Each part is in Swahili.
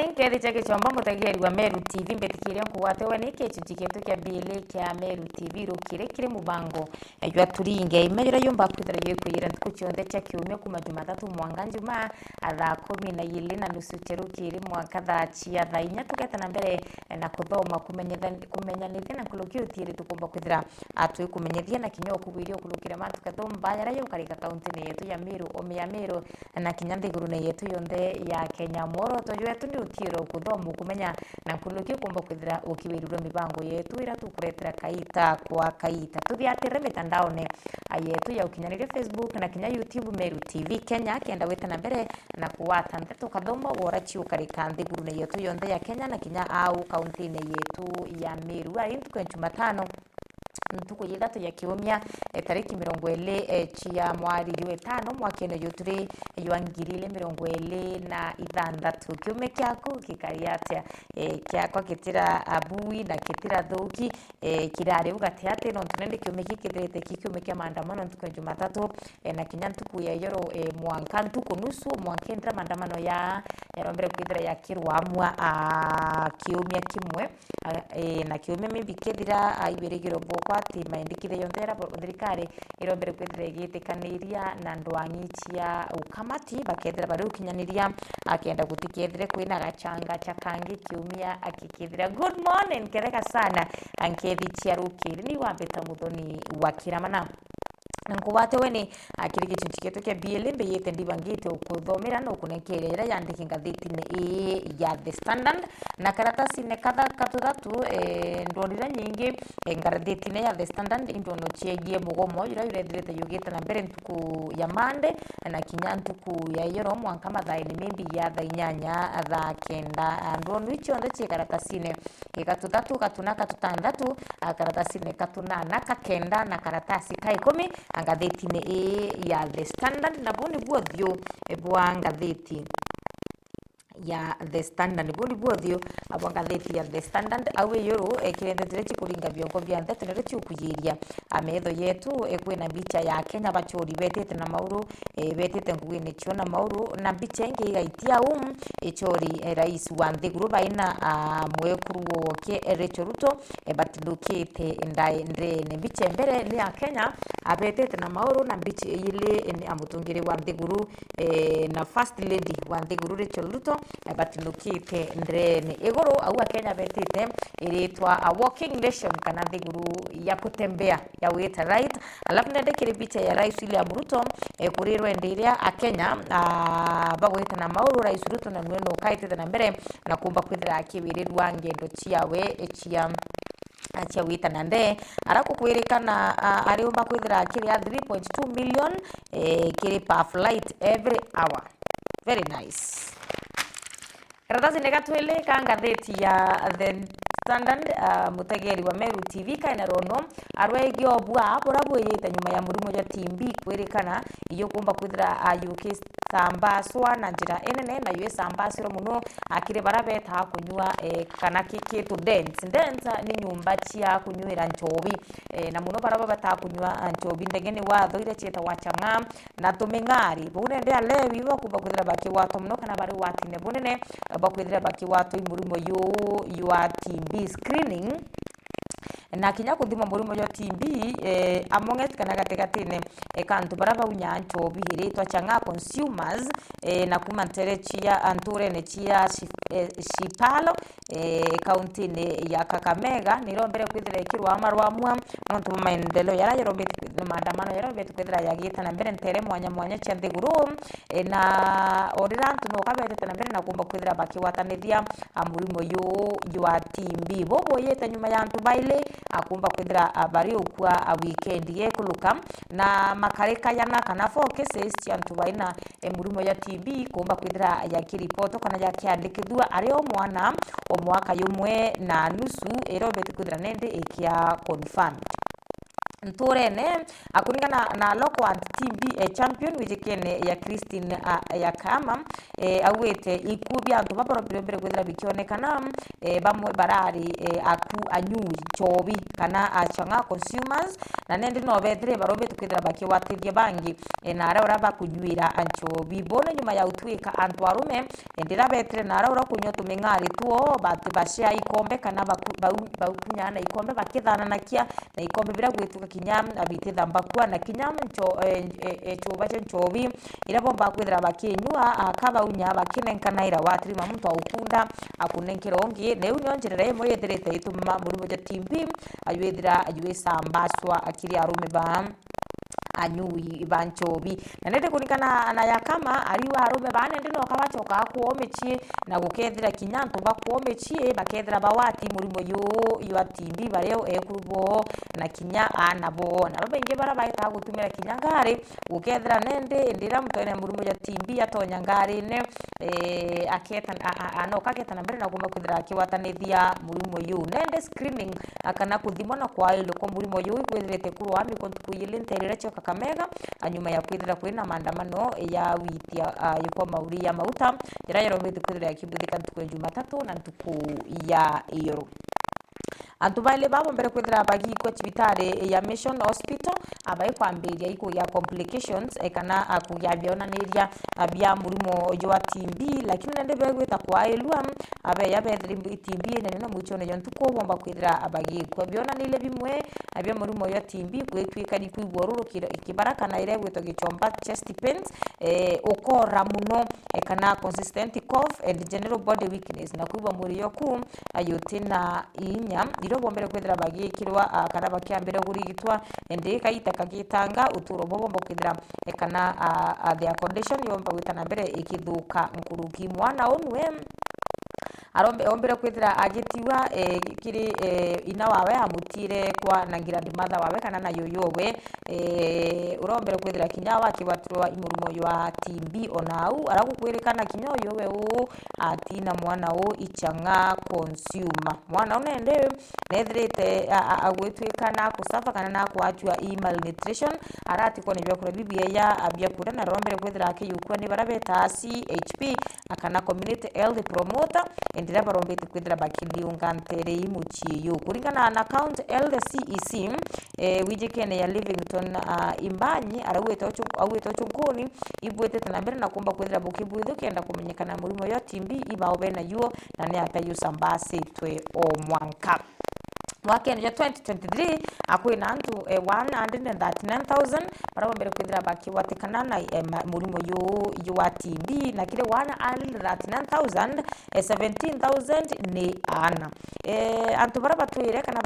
morning, kedi chake chomba mutageri wa Meru TV mbetikire nkuwatewe niki chichiketu kya bile kya Meru TV rukire mubango ywa turinge imejura yumba kwithira yekwira ntukuchonde cha kiumia kuma Jumatatu mwanga njuma athaa 12 na nusu cherukiri mwaka thachia thaa 4 tuketana mbere na kuthoma kumenyanithia na kulukirutire tukumba kwithira atwi kumenyithia na kinyo kubirio kulukira matu kathomba yara yokarika kaunti yetu ya Meru omya Meru na kinyanthiguru na yetu yonde ya Kenya moro toywetu ndi utiro kuthomu kumenya na kulukio kumba kwithira ukiwirurwa mibango yetu ira tukuretera kaita kwa kaita tuthiatire mitandaone yetu ya ukinyaniria Facebook na kinya YouTube Meru TV Kenya kenda wetana mbere na kuwata nteto kathomba wora chiukarika nthiguru na yetu yonde ya Kenya na kinya au kaunti yetu ya Meru ari ntuko Jumatano ntuko yithatu ya kiumia tariki 20 chia mwari wetano mwakene yuturi ywangirile 2026 kiume kyako kikariatia kyako kitira abui na kitira thuki kirare ugatiate no tunende kiume kikithirite kiume kya maandamano ntuko Jumatatu na kinya ntuko ya yoro mwanka ntuko nusu mwankendra maandamano ya rombere kwithira ya kirwamwa kiumia kimwe na kiume mibikethira ibirigiro kwa ati maindikire yontera thirikari irombere kwithira igitikaniria na ndwanyichia ukamati bakethira bari ukinyaniria akenda gutikethire kwina gachanga chakangi kiumia akikethira good morning kereka sana ankethi chiarukiri ni wambeta muthoni wa kiramana nkuwate weni akirigi chichiketu kya BLM yete ndibangite ukuthomera no kunekerera yandiki ngathitini ya The Standard na karatasi ne kadha katuthatu ndorira nyingi ngathitini ya The Standard indono chiegie mugomo ira irethirite yugite na mbere ntuku ya mande na kinya ntuku ya yoro mwanka mathaini mimbi ya thaa 8 thaa 9 ndonu icho ndetse karatasi ne katuthatu katuna katutandatu karatasi ne katuna na kakenda na karatasi kai 10 ngathitine ya The Standard na boni buothio bwa ngathiti ya The Standard boni buothio abwa ngathiti ya The Standard awe yoro kirendetire chikuringa biongo bya ndeto nere chukuyiria ametho yetu kwina bicha ya Kenya bachori betete na mauru betete ngwine chona mauru na bicha inge igaitia echori rais wa nthiguru baina mwekuru woke Rachel Ruto batilukite ndae ndene bicha mbere ni ya Kenya abetete na mauru na bicha ile ni amutungire wa nthiguru na first lady wa nthiguru Rachel Ruto batilukite ndene iguru au Kenya betete iritwa a walking nation kana nthiguru ya kutembea ya weta right alafu ndekire bicha ya rais William Ruto kurirwe ndiria a Kenya bagweta na mauru rais Ruto na mweno kaitete na mbere na kumba kwithira akiwirirwa ngendo chiawe achia wita nande arako kwirikana ariumba kwithira akiri ya 3.2 million kiri per flight every hour very nice karatasi negatwele kangatheti ya The Standard mutegeri wa Meru TV kaina rono arwegi obwa borabu yita nyuma ya murimo ya timbi kwirikana iyo kumba kwithira UK sambaswa na njira enene na US sambasiro muno akire barabeta kunywa kana kiki to dance ni nyumba chia kunywira nchobi na muno baraba bata kunywa nchobi ndegene watho ire cheta wachanga na tumengari bune ndi alewi bakumba kwithira baki wato muno kana bari watine bunene bakwithira baki wato imurimo yo timbi screening na kinya kuthima murimo yo TB amonget kana gategatine kantu baraba unya nchobi hiritwa changa consumers na kumantere chia anture ne chia shipalo kaunti ne ya Kakamega nirombere kwithira kirwa amarwamwa nontu maendeleo yara yarobete maandamano yarobete kwithira yagita na mbere ntere mwanya cha nthiguru na orirantu no kabete na mbere na kumba kwithira bakiwatanithia amurimo yo wa TB bobo yeta nyuma ya antu baile akumba kwithira bari ukwa weekend yekuluka na makareka yana kana cases cia antu baina murimo ya TB kumba kwithira yakiripoto kana yakiandikithua ario mwana omwaka yumwe na nusu erobete kwithira nende ikia confirmed nturene akuringana na loko anti team B champion wijekene ya Christine ya kama awete ikubya antu baboro mbere kwethira bikionekana bamwe barari aku anyu chobi kana achanga consumers na nende no bethire barombe tukwithira bakiwatithia bangi na ara ora bakunyuira anchobi bona nyuma ya utwika antu arume ndira bethire na ara ora kunyo tumengari tuo batu bashia ikombe kana bakunyana ikombe bakithana nakia na ikombe bira gwetuka kinyam abite thambakwa na kinyam choba chobi ira bomba kwithira bakinyua akaba unya bakinenkana ira watrima muntu aukunda akunenkirongi ne unyonjerere muri etherete ituma muri moja team B aywethira sambaswa akiri arume ba anyui banchobi na nende kunikana na yakama ariwa arume bane ndino kabachoka kuomechie na gukethira kinyanto bakuomechie bakethira bawati murimo yo atimbi bareo ekurubo na kinya anabo na babenge barabaita gutumira kinyangare gukethira nende ndira mutone murimo ya timbi atonyangare ne aketa anoka ketana mbere na guma kuthira kiwatanithia murimo yo nende screening akana kuthimona kwa ile ko murimo yo kwethirete kuru ami kontukuyile nterere choka Kakamega anyuma ya kwithira kwina maandamano ya witia yuko mauri ya mauta yarayarombe kwithira ya kibuthika ntuku ya Jumatatu na ntuku ya Iro antu baile babo mbere kwithira bagi kwa chibitare ya Mission Hospital abai kwambiria iko ya complications kana akuyabiona niria abia murimo wa TB lakini nende begweta kwa elwa abai yabethiri TB nene no muchone yantuko bomba kwithira abagi kwa biona nile bimwe abia murimo ya TB kwetwika ni kwigoruro kibaraka na ile gweto gichomba chest pains okora muno kana consistent cough and general body weakness na kuiba muri yoku ayotina inya irobo mbere kwethira bagikirwa kana bakiambere gurigitwa ende kaita kagitanga uturo bombo kwithira kana their condition yomba gwitana mbere ikithuka nkuruki mwana onwe arombe ombere kwithira agitiwa kiri ina wawe amutire kwa nangira ndimatha wawe kana na yoyowe urombere kwithira kinyawa kibatirwa imurumo ya TB onau aragukwirikana kinyoyo we atina mwana o ichanga consumer mwana onende nethirite agwetwikana kusafa kana na kwatwa malnutrition arati ko nibyo kura bibia ya abia kura na rombere kwithira akiyukwa ni barabeta CHP akana community health promoter endira barombete kwithira bakiliunga ntere imuchiyo kuringana na account LCEC wijekene ya Livingstone imbanyi aweta chungoni ibwete tanambere na kumba kwithira bukibwithu kenda kumenyekana murimo ya TB ibaobe na yuo na ne atayusambase twe omwanka mwaka ya 2023 akwina antu 139,000 barabo mbere kwithira bakiwatikana na murimo yo wa TB na kile 139,000 17,000 ni ana antu baraba twire kana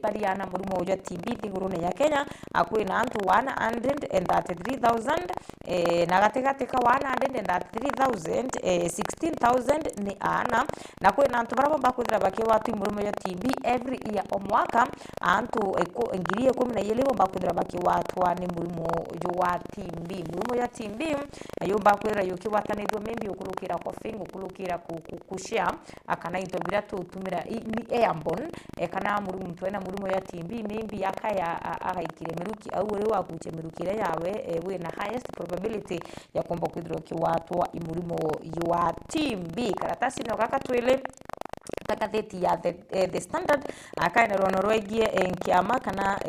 bari ana murimo yo TB thigurune ya Kenya akwina antu 133,000 na gategateka 133,000 16,000 ni ana na kwina antu barabo bakwithira bakiwati murimo yo TB every year omwaka antu ngiri 17 bakwithira bakiwatwa ni murimo wa TB murimo ya TB ayo bakwithira yukiwatanithwo membi ukulukira kwa fingo ukulukira kushia akana intobira tutumira ni airborne kana murimo twena murimo ya TB membi yakaya agaikire miruki au uri wakuche mirukire yawe we na highest probability ya komba kwithira kiwatwa imurimo wa TB karatasi no kakatwele kakatheti ya the standard akaina rono rwegie nkiama kana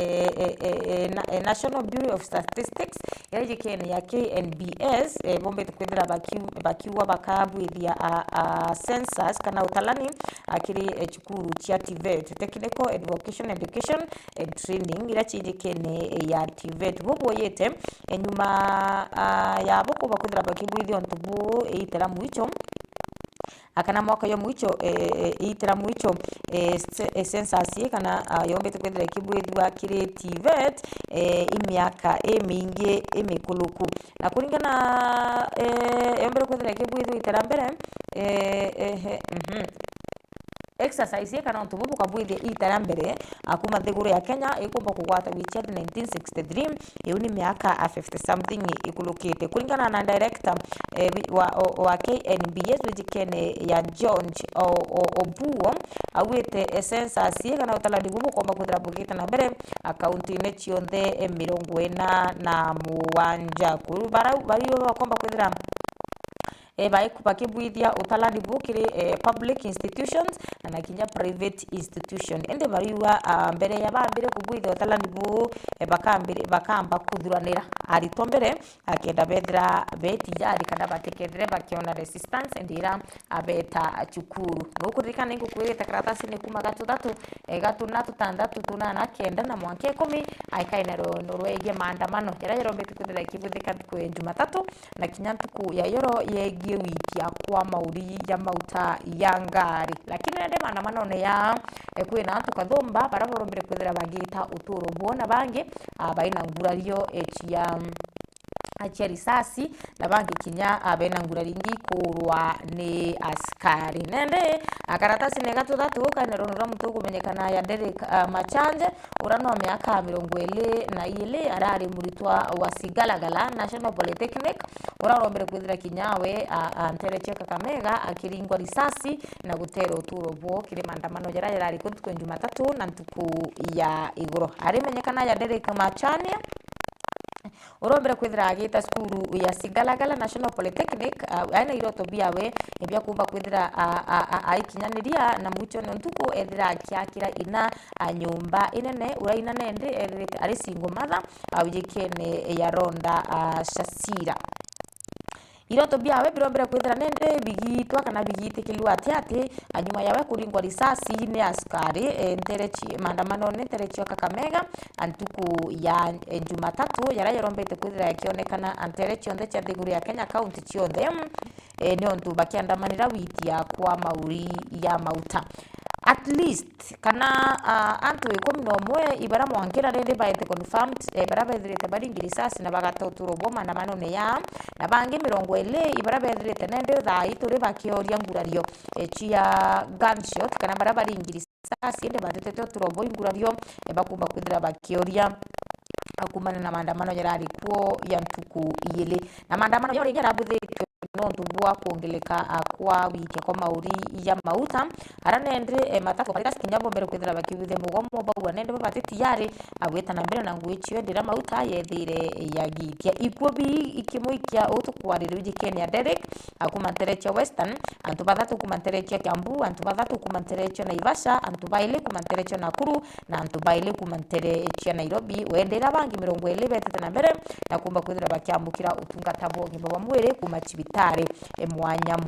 National Bureau of Statistics yajikene ya KNBS bombe tukwithira bakiwa bakabwithia census kana utalani akiri chukuru chia TVET Technical Education and Training ira chijikene ya TVET bobo yete nyuma ya boko bakwithira bakibwithia ntubu itera muicho akana mwaka yo mwicho itira mwicho census kana yombete kwendera kibwethwa kire TVET imyaka emingi emikuluku na kuringana yombere kwendera kibwethwa itira mbere exercise kana ntubu kabwithie itara mbere akuma thiguru ya Kenya ikumba kugwata wicha 1963 iyo ni miaka 50 something ikulukite kulingana na director wa KNBS wijikene ya John Obuo awite census kana utaladi gubu komba kuthira bugita na mbere akaunti ne chionthe 47 kuru bari komba kuthira bakibwithia utalani bukiri public institutions na kinya private institution ende bariwa mbere ya bambire kubwithia utalani bu bakamba kuthuranira arito mbere akenda bethira beti yari kana batekethire bakiona resistance ndira abeta chukuru nukurikana ngukwirite karatasi ni kuma gatatu gatuna tutandatu tunana kenda na mwanke 10 aikaina norwege maandamano yara mbeti kuthira kibuthika kwe Jumatatu na kinyantuku ya yoro yegi wiki akwa mauri ya mauta ya ngari lakini nende maandamano ne ya kwina antu kathomba baraborombere kwithira bagita uturo bona bangi baina ngurario achia risasi na bangi kinya abena nguraringi kurwa ni askari nende akaratasi ne gatatu kana ronora mutu kumenyekana ya Derek Machanje urano miaka 22 arari muritwa wa Sigalagala National Polytechnic urarombere kwithira kinyawe antere cheka Kakamega akiringwa risasi na gutera uturo bo kire maandamano yarari kutwe Jumatatu na ntuku ya igoro arimenyekana ya Derek Machanje urombere kwithira agita skuru ya Sigalagala National Polytechnic aina iroto biawe ebya kumba kwithira aikinyaniria na mucho ntuku ethira akiakira ina nyumba inene uraina nende ari single mother awikene ya Ronda Shasira iroto biawe birombere kwithira nende bigitwa kana bigitikilwa ati anyuma yawe kuringwa risasi ne askari enterechi maandamano ne enterechi Kakamega antuku ya Jumatatu yara yarombete kwithira yakionekana enterechi onde cha thiguru ya Kenya county chionde ne ontu bakiandamanira witia kwa mauri ya mauta at least kana antu 11 ibara mwankira rende baite confirmed ibara bethirite baringi risasi na bagatoturo boma na manone ya na bangi 20 ibara bethirite nende thai turi bakioria ngurario chia gunshot kana bara baringi risasi ende batete turobo ngurario bakumba kwithira bakioria akumana na maandamano yarari kuo ya ntuku yele na maandamano yori yarabuthe no ndubwa kuongeleka kwa wiki kwa mauri ya mauta aranendre matako barika kinyabo mbere kwithira bakibuthe mugomo bagwa nende bateti yari agweta na mbere na ngwichio ndira mauta yethire yagitia ikubi ikimuikia utukwarire wijikene ya Derek akumanterecha Western antu bathatu kumanterecha Kiambu antu bathatu kumanterecha Naivasha antu baile kumanterecha Nakuru na antu baile kumanterecha Nairobi wendera bangi 20 betete na mbere na kumba kwithira bakiambukira utungata bogi baba mwere kumachibitare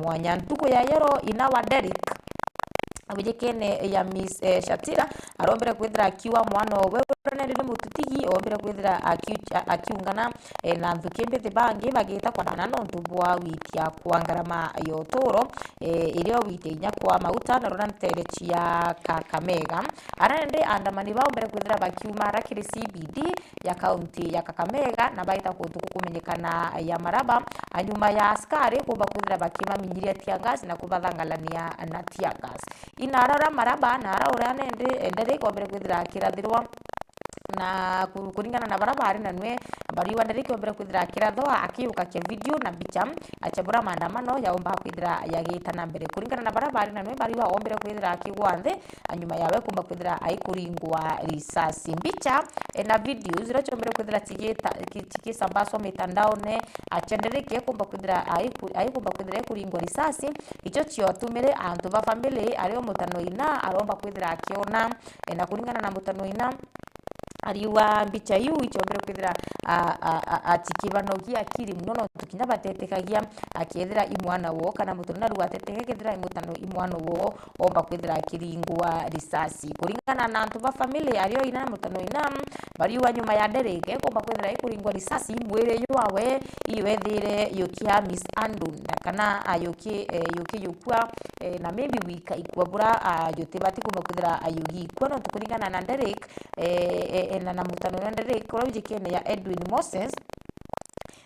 mwanya ntuko ya yero inawa Derek abijekene ya Miss Shatira arombere kwithira akiwa mwana wewe nende mututigi ombere kwithira akiungana na nthukembe the bangi bagita kwa nano ntubwa witia kwa ngarama yotoro irio witinya kwa mauta na ronantere chia Kakamega arende andamani baombere kwithira bakiuma rakiri CBD ya county ya Kakamega na baita kutuku kumenyekana ya Maraba anyuma ya askari kuba kwithira bakima minyiria tiagas na kubathangalania na tiagas inarara Maraba na ara urane ndere kombere kwithira kirathirwa na kuringana na barabara na nwe bari wandereke obere kwithira kirathoa akiuka kia video na bicha achabura maandamano yaomba kwithira yagita na mbere kuringana na barabara na nwe bari wa ombere kwithira akigwanthe anyuma yawe kumba kwithira aikuringwa risasi bicha na videos irachombere kwithira tikisambaswa mitandaone achendereke kumba kwithira aikumba kwithira kuringwa risasi icho chio tumire antu ba family ario mutano ina aromba kwithira akiona na kuringana na mutano ina ariwa mbicha yu ichombere kwithira atikibanogia akiri muno tukinya batetekagia akiethira imwana wo kana mutuna ruwa tetekethira imutano imwana wo omba kwithira akiringwa risasi kuringana na antu ba family ario ina mutano ina bariwa nyuma ya Derek komba kwithira ikuringwa risasi mwere yawe iwethire yokia Miss Andun kana yoki yukwa na maybe wika ikwabura yotebati komba kwithira ayugi kono tukuringana na Derek na mutano na Derek kora ujikene ya Edwin Moses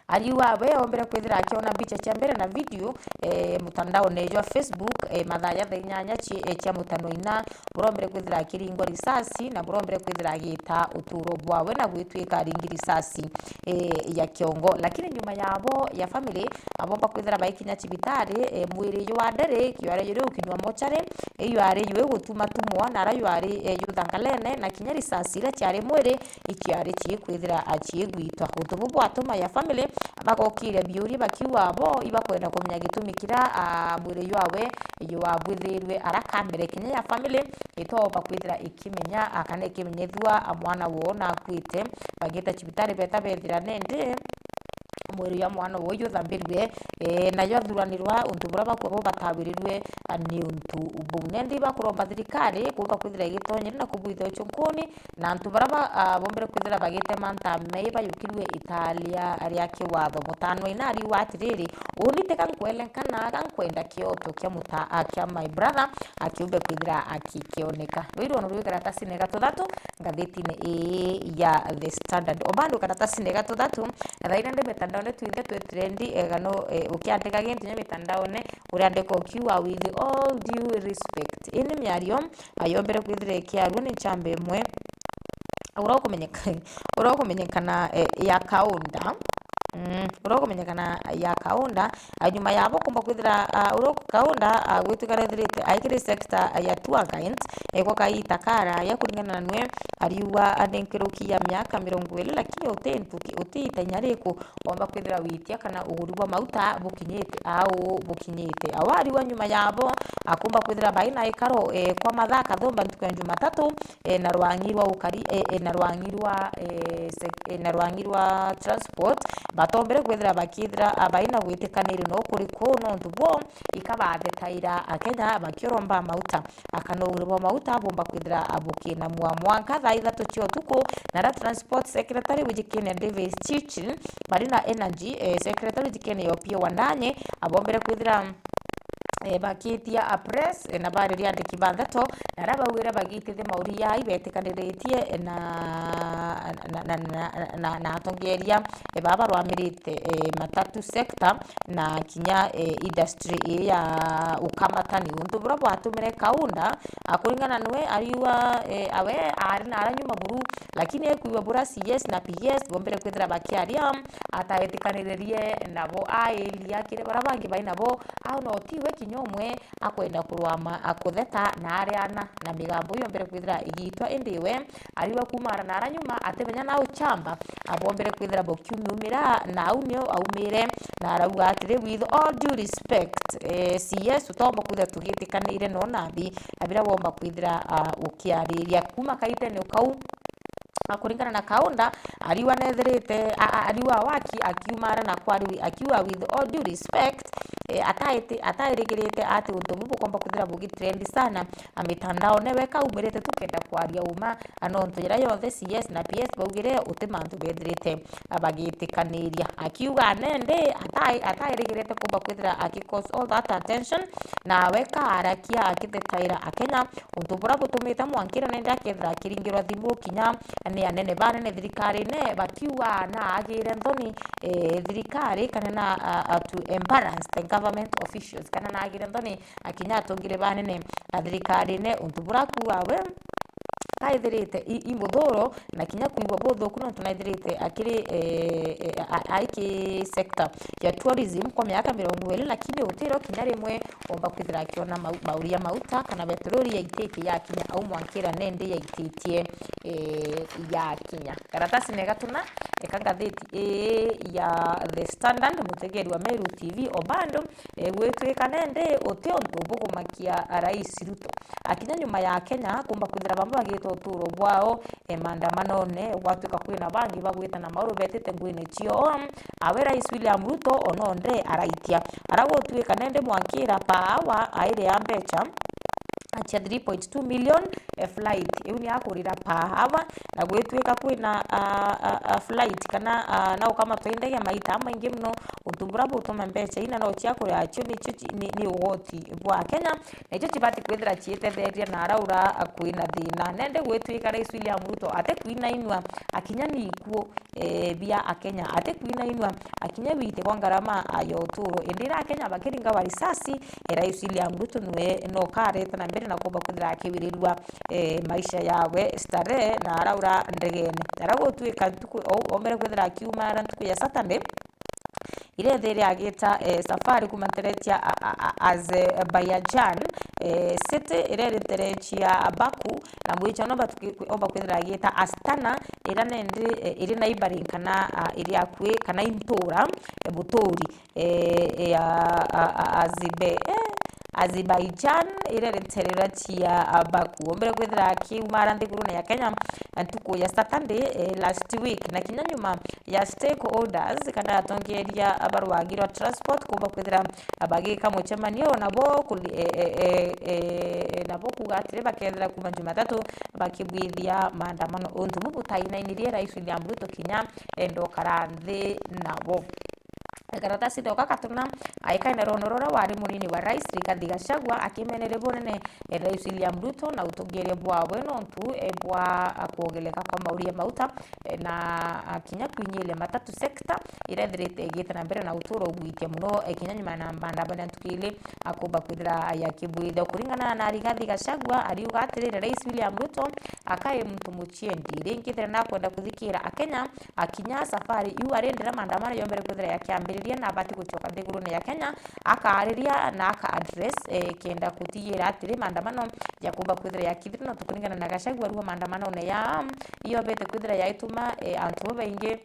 aliwa we ombere kwithira akiona bicha cha mbere na video mutandao nejwa Facebook mathaya theinyanya cia mutano ina burombere kwithira akiringwa risasi na burombere kwithira agita uturo bwawe na gwitwika ringi risasi ya kiongo, lakini nyuma yabo ya family abomba kwithira baikinya cibitari mwiri yo adere kiware yure ukinywa mochare iyo ari yue gutuma tumwa na rayo ari yuthangalene na kinya risasi ira ciari mwiri ikiari kwithira aciigwitwa utubu bwatuma ya family bagokire biuri bakiwa bo ibakwenda kumenya gitumikira mwiri yawe iyo wabwithirwe arakambere kinya ya family itoba kwithira ikimenya akane kimenyethwa mwana wona kwite bagita cibitari beta bethira nende mwiri ya mwana woyo thambirwe nayo thuranirwa untu bura bakwo batabirirwe ni untu bunende bakuromba thirikari kuba kwithira igitonyeri na kubwitha chunkuni na antu bara bombere kwithira bagite manta meiba yukirwe Italia aria kiwatho mutano inari watiriri unite kankwenkana kankwenda kioto kia muta akia my brother akiube kwithira akikioneka rwiro no rwikara tasine gatuthatu ngathitine ya The Standard obandu karatasine gatuthatu raina nde metandao twithe twe trendi gano ukiandika gintu nya mitandao ne uriandika ukiwa with all due respect ini miario ayombere kwithire kiaru ni chambe imwe urokumenyekana ya kaunda urokumenyekana ya kaunda nyuma yabo kumba kwithira kaunda gwitugarethirite aikire sector ya tour guides eko kaita kara ya kuringana na nwe ariwa anenkeruki ya miaka 20 lakini utita nyareko omba kwithira witia kana ugurwa mauta bukinyete au bukinyete awari wa nyuma yabo akumba kwithira baina ikaro kwa mathaka thomba ntuko Jumatatu na rwangirwa ukari na rwangirwa transport batombere kwithira bakithira abaina gwitikanire no kuri ko no ntubo ikabathetaira akenya bakioromba mauta akanogurwa mauta bomba kwithira abukina mwanka thaa 3 cio tuko na transport secretary wijikene David Chichin marina energy secretary wijikene Yopio Wandanye abombere kwithira bakitia a press na bari ria ndikibandhato na rabawira bagitithe mauri ya ibetikaniritie na atongeria baba rwamirite matatu sector na kinya industry ya ukamatani untu bura bwatumire kaunda akuringana nwe ariwa awe ari na aranyuma buru lakini ekuiwa bura CS na PS bombere kwithira bakiaria ataetikanirie nabo aelia kire barabangi bainabo au no tiwe kinyomwe akwenda kurwama akutheta na ariana na migambo yo mbere kwithira igitwa indiwe ariwa kumara na aranyuma atemenya na uchamba abombere kwithira bokiumira na aunyo aumire na arauga atire with all due respect CS utomba kwithira tugitikanire no nabi abira bomba kwithira ukiariria kuma kaitene ukau akuringana na kaunda ariwa nethirite ariwa waki akiumara na kwari akiwa with all due respect atairigirite ati untu bubu komba kuthira bugi trend sana amitandao neweka umirite tukenda kwaria uma anonto yira yothe CS na PS baugire utimantu bethirite abagitikaniria akiuga nende atairigirite komba kuthira akikos all that attention na weka arakia akithetaira akenya untu bura butumite mwankira nende akethira akiringirwa thimu kinya ni anene banene thirikari ne bakiwa na agire nthoni thirikari kana na to embarrass the government officials kana na agire nthoni akinya atongire banene thirikari ne untu buraku wawe kaithirite imuthuro na kinya kuigwa botho kuno tunaithirite akiri aiki sector ya tourism kwa miaka 20 lakini utiro kinya rimwe omba kwithira akiona mauria mauta kana petroli ya itete ya kinya au mwankira nende ya itetie ya kinya karatasi negatuna gatheti ya The Standard mutegeri wa Meru TV obando gwetwika nende utionto bugumakia rais Ruto akinya nyuma ya Kenya kumba kwithira bamwe bagito uturo bwao maandamano ne gwatuka kwina bangi bagwita na mauru betete ngwine cio awe rais William Ruto ononde araitia aragotwika nende mwankira pawa aire ya mbecha acha 3.2 million flight iu ni akurira pahava na gwetwika kwina flight kana na ukama twendege maita maingi mno utumbura butuma mbeca ina no ciakura acio ni ugoti bwa Kenya na icio cibati kwithira cietetheria na araura kwina thina nende gwetwika Rais William Ruto ate kwina inwa akinya ni ikuo bia akenya ate kwina inwa akinya wite kwa ngarama ya uturo indira Kenya bakiringa warisasi Rais William Ruto no kareta na mbere na kuba kuthira akibirirwa maisha yawe starehe na araura ndegene aragotwika ombere kwithira akiumara ntuku ya Saturday ile thiri agita safari kumateretia Azerbaijan city ile riterechia Baku na mwicho no oba kwithira agita Astana ira nende iri na ibarinkana iri akwe kana intura butori Azerbaijan ire riterera cia Baku ombere kwithira akiumara nthiguru na ya Kenya ntuku ya Saturday last week na kinya nyuma ya stakeholders kana atongeria abarwagirwa transport kuba kwithira abagika muchemanio nabo kugatire bakethira kuma Jumatatu bakibwithia maandamano untu mubutaina inirie Rais William Ruto kinya endo karanthi nabo karatasi doka katuna aikaine ronorora wari munini wa rais Rigathi Gachagua akimenere bonene Rais William Ruto na utongere bwawe nontu bwa kuogeleka kwa mauria mauta na kinya kwinyile matatu sector irethirite gita na mbere na uturo gwitia muno kinya nyuma na mbanda bana tukile akuba kwithira ya kibwitha kuringana na Rigathi Gachagua ariuga atirire Rais William Ruto akaye mtu muchiendi ringithira na kwenda kuthikira akenya akinya safari yu arendera maandamano yombere kwithira ya kiambiriria na abati gucoka nthiguru ya Kenya akaariria na aka address kenda kutigira atiri maandamano ya kuba kwithira ya kithira no tukuringana na Gachagua ruo maandamano ne ya iyo bete kwithira ya ituma antu baingi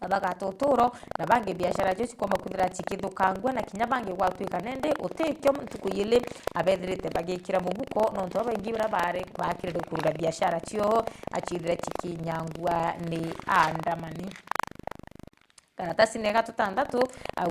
abagatotoro na bange biashara cyo cikoma kwithira cikithukangwa na kinya bange gwatwika nende utekyo ntukuyile abethirite bagikira mubuko no ntu baingi barabare bakirire kuruga biashara cio achirire cikinyangwa ni andamani karatasi nega tutandatu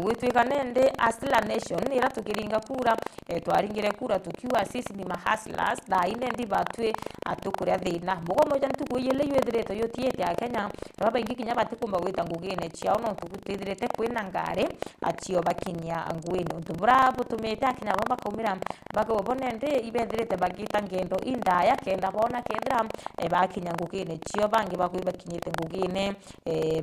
gwitwika nende Hustler Nation ira tukiringa kura twaringire kura tukiwa sisi ni mahustlers da ine ndi batwe atukuria thina mugo moja ntukuyile yethirete yotiete ya Kenya baba ingi kinya batikumba gwita ngugine ciao no tukutithirite kwina ngare acio bakinya ngwini ntubura butumete akinya baba kaumira bagobonende ibethirite bagita ngendo indaya kenda bona kendra bakinya ngugine cio bangi bakinyite ngugine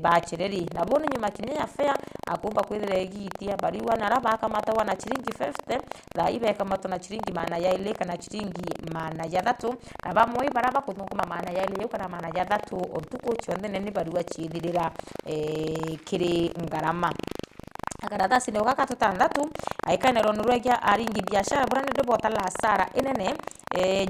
bachireri na bona nyuma kinya fair akumba kwithira egitia bariwa na rabaka mata wana chiringi 50 tha ibeka mata na chiringi mana ya ile kana chiringi mana ya thatu na bamwe baraba kuthukuma mana ya ile kana mana ya thatu ontuko chonde nene bariwa chithirira kiri ngarama akaratasi ndio kaka tutandatu aikane ronurwegia aringi biashara burane ndo bota la sara enene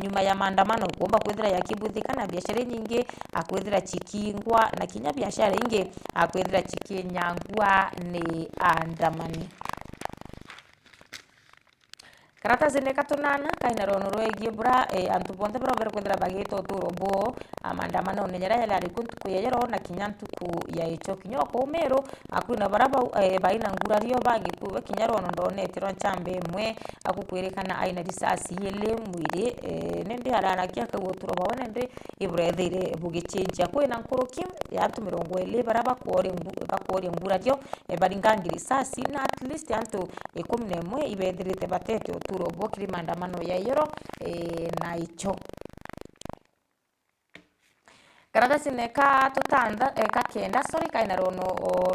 nyuma ya maandamano kuomba kwithira ya kibuthika biashara nyingi akwithira chikingwa na kinya biashara ingi akwithira chikinyangwa ni andamani karatasi ne katunana kaina ronurwegia bura antu bonte bura bere kwithira bagito turobo maandamano nenyera yale arikuntu kuyero na kinyantu ku ya icho kinyo ko mero akuna baraba baina ngurario bagi ku kinyaro ndone tiro chambe mwe akukwerekana aina risasi yele mwire nende harana kya kagoturo babone nde ibrethire bugichinja kwina nkuruki ya 20 baraba kore ngurario baringangiri risasi na at least antu 11 ibethirite batete turobo kiri maandamano ya yoro na icho karatasi ne ka tutanda ka kenda sorry kaina rono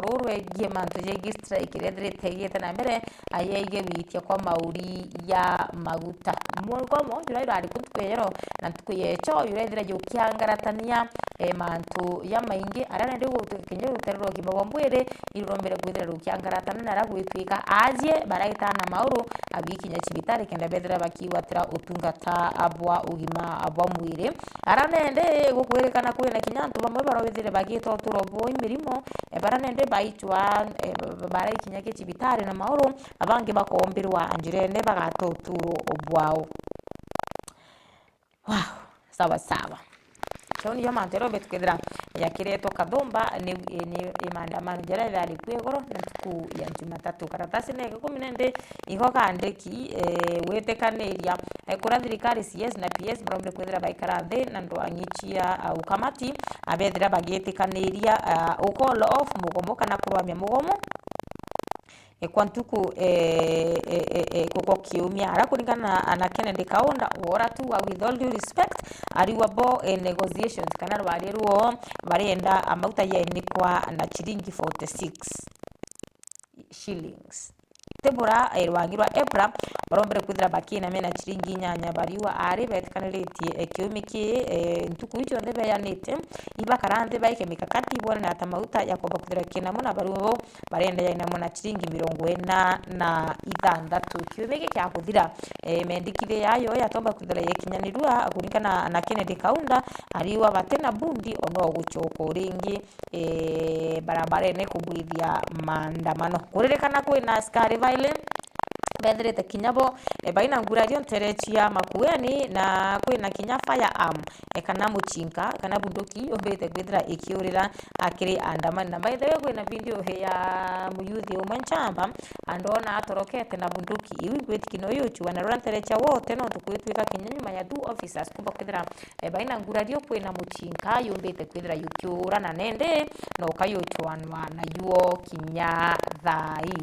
rurwe gie mantu je strike redrete yete na mbere ayege bitia kwa mauri ya maguta mwogomo yurairo ari kutkuyero na tukuyecho yuredira jo kyangaratania mantu ya maingi arana ndi gutukinje ruterero kibabambwere irombere kwithira rukyangaratana na ragwitwika aje baraitana mauru abikinya cibitari kenda bedra bakiwatira utungata abwa ugima abwa mwire arana ende gukwerekana na kinyantu bamwe barobethire bagito turobo imirimo baranende baichwa baraikinya ke cibitari na mauru abange bakombirwa anjirene bagatoturo obwao wow sawa sawa choni ya mantero betukidra yakiretwo Kathumba ni maandamano jara yali kwegoro na tuku ya Jumatatu. Karatasi ne 14 iko kandiki wetekaniria kura thirikari CS na PS barombe kwethira baikarathe na ndo anyichia ukamati abethira bagetikaniria ukolo off mugomo kana kurwamia mugomo kwantuku kuko kiumia ara kuringana na Kennedy Kaunda wora tu with all due respect ariwa bo negotiations kana rwarirwo barenda amauta yenikwa na chiringi 46 shillings tebura rwagirwa April barombere kwithira bakina mena chiringi nyanya bariwa ari betikaniretie kiumiki ntuku icho ndebe yanite iba karante baike mikakati bona na tamauta yakomba kwithira kina muna baruwo barenda yaina muna chiringi 46 kiumiki kya kuthira mendikire yayo yatomba kwithira yekinyanirwa kuringana na Kennedy Kaunda ariwa batena bundi ono guchoko ringi barabara ne kubwithia maandamano kuririkana kwina askari violence betherete kinyabo baina ngurario nterechia makueni na kwina kinya firearm kana muchinka kana bunduki obete kwithira ikiurira akiri andamana na by the way kwina video ya muyuthi umwenchamba andona atorokete na bunduki iwi gwetikino yuchu wana nterechia wote no tukwitwika kinya nyuma ya two officers kumba kwithira baina ngurario kwina muchinka yombete kwithira yukiura na nende no kayochwanwa na yuo kinya thai.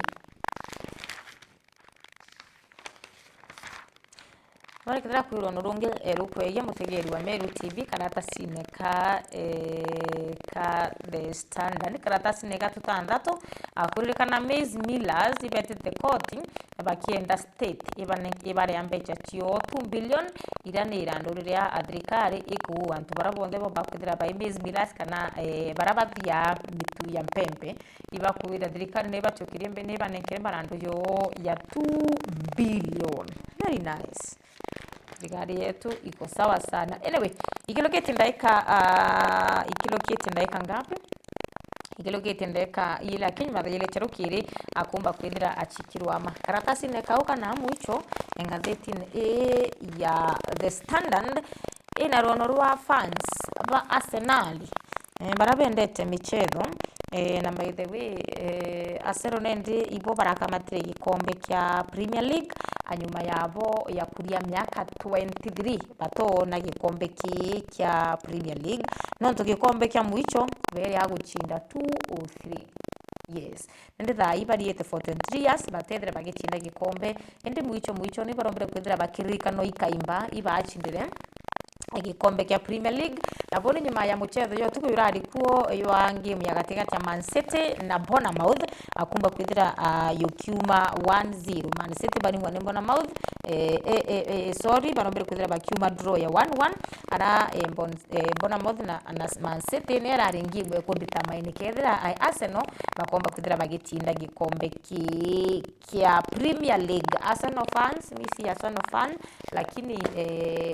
Wale kitara kwiro nurunge rukweye mutegeri wa Meru TV karatasi neka The Standard karatasi neka tutandatu akuririkana Maze Millers ibete the court bakienda state ibare ambecha chio 2 billion irane irandurira adrikari iku antu barabonde bakudira ba Maze Millers kana barabathia bitu ya mpempe ibakuira adrikari neba chokirembe neba nenkere barandu yo ya 2 billion. Very nice. Gari yetu iko sawa sana. Anyway, ikiloketi ndaika ngapi? Ikiloketi ndaika ila kinyuma ile cherukiri akumba kwirira achikirwa makaratasi nekauka na mwicho engazeti ya The Standard inarono rwa fans ba Arsenal barabendete michezo na by the way Arsenal nende ibo barakamatire gikombe kya Premier League anyuma yabo ya kuria myaka 23 batona gikombe kya Premier League nonto gikombe kya mwicho bere aguchinda 2-3. Yes, nende thai bariete for 23 years batethera bagichinda gikombe ende mwicho ni barombere kwithira bakirika no ikaimba ibachindire igikombe kya Premier League nabone nyuma ya muchezo yo tuko yurari kuo yo game ya gatigati ya Man City na Bournemouth akumba kwithira yokiuma 1-0 Man City bari mwane Bournemouth sorry barombere kwithira bakiuma draw ya 1-1 ara Bournemouth na Man City ne raringibwe ko determine kethira Arsenal bakomba kwithira bagitinda gikombe kya Premier League. Arsenal fans misi Arsenal fan lakini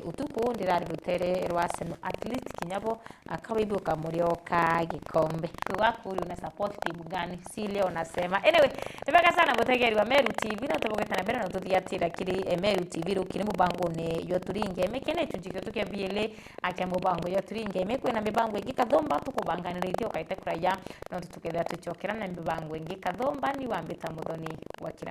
utuko ndirari rutere rwa Arsenal at least kinyabo akawibuka murioka gikombe wakuri una support timu gani si leo nasema. Anyway nibaka sana mutegeri wa Meru TV na tabogeta na bera no tuthiatira kiri Meru TV rukiri mubango ne yo turinge mekene tujikyo tuke biele acha mubango yo turinge mekwe na mibango igikathomba tukubanganira itio kaite kuraya no tukethia tuchokera na mibango igikathomba ni wambita muthoni wa kira